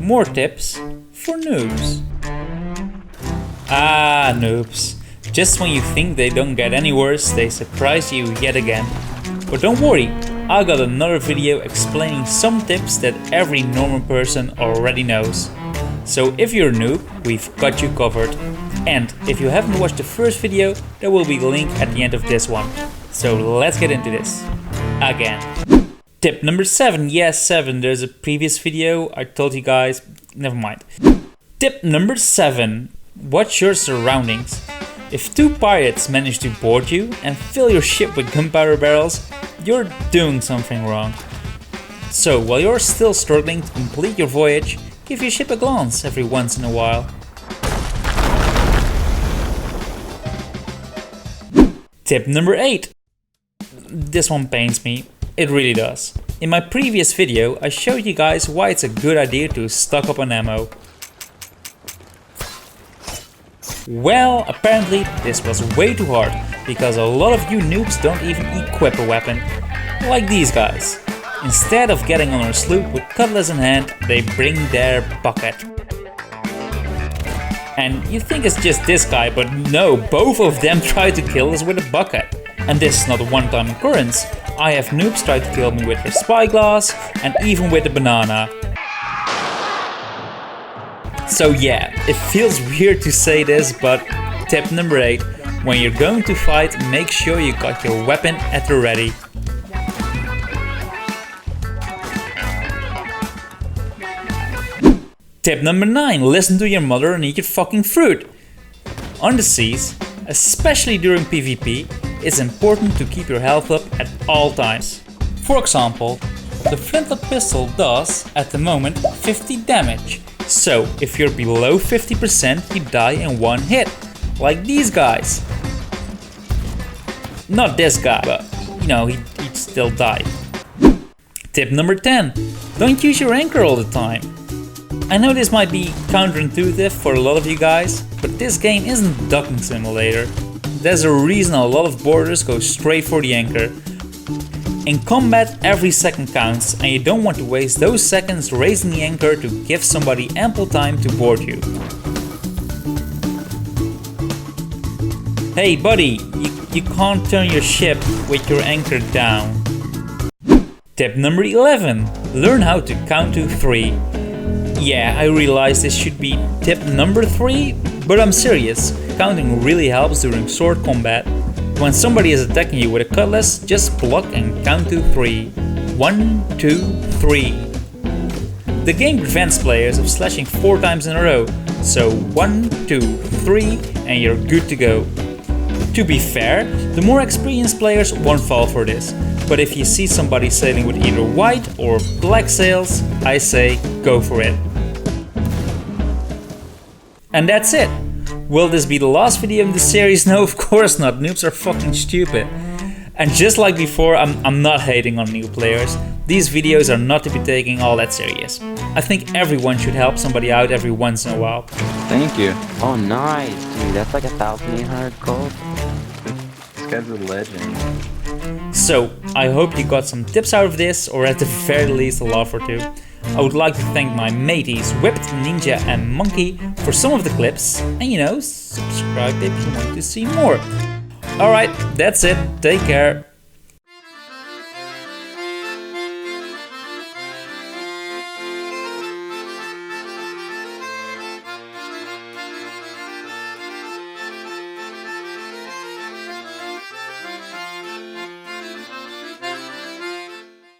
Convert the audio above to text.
More tips for noobs. Ah, noobs. Just when you think they don't get any worse, they surprise you yet again. But don't worry, I got another video explaining some tips that every normal person already knows. So if you're a noob, we've got you covered. And if you haven't watched the first video, there will be a link at the end of this one. So let's get into this. Again. Tip number 7. Yes, 7. There's a previous video I told you guys. Never mind. Tip number 7. Watch your surroundings. If two pirates manage to board you and fill your ship with gunpowder barrels, you're doing something wrong. So while you're still struggling to complete your voyage, give your ship a glance every once in a while. Tip number 8. This one pains me. It really does. In my previous video, I showed you guys why it's a good idea to stock up on ammo. Well, apparently this was way too hard, because a lot of you noobs don't even equip a weapon. Like these guys. Instead of getting on our sloop with cutlass in hand, they bring their bucket. And you think it's just this guy, but no, both of them try to kill us with a bucket. And this is not a one-time occurrence. I have noobs try to kill me with their spyglass and even with a banana. So yeah, it feels weird to say this, but tip number 8. When you're going to fight, make sure you got your weapon at the ready. Tip number 9. Listen to your mother and eat your fucking fruit. On the seas, especially during PvP, it's important to keep your health up at all times. For example, the flintlock pistol does, at the moment, 50 damage. So if you're below 50%, you die in one hit. Like these guys. Not this guy, but you know, he'd still die. Tip number 10. Don't use your anchor all the time. I know this might be counterintuitive for a lot of you guys, but this game isn't Docking Simulator. There's a reason a lot of boarders go straight for the anchor. In combat, every second counts, and you don't want to waste those seconds raising the anchor to give somebody ample time to board you. Hey buddy, you can't turn your ship with your anchor down. Tip number 11. Learn how to count to 3. Yeah, I realize this should be tip number 3, but I'm serious. Counting really helps during sword combat. When somebody is attacking you with a cutlass, just block and count to 3. 1, 2, 3. The game prevents players of slashing 4 times in a row, so 1, 2, 3 and you're good to go. To be fair, the more experienced players won't fall for this, but if you see somebody sailing with either white or black sails, I say go for it. And that's it. Will this be the last video in the series? No, of course not. Noobs are fucking stupid. And just like before, I'm not hating on new players. These videos are not to be taken all that serious. I think everyone should help somebody out every once in a while. Thank you. Oh nice, dude. That's like 1,800 gold. This guy's a legend. So, I hope you got some tips out of this, or at the very least a laugh or two. I would like to thank my mateys Whipped, Ninja and Monkey for some of the clips, and you know, subscribe if you want to see more. Alright, that's it, take care.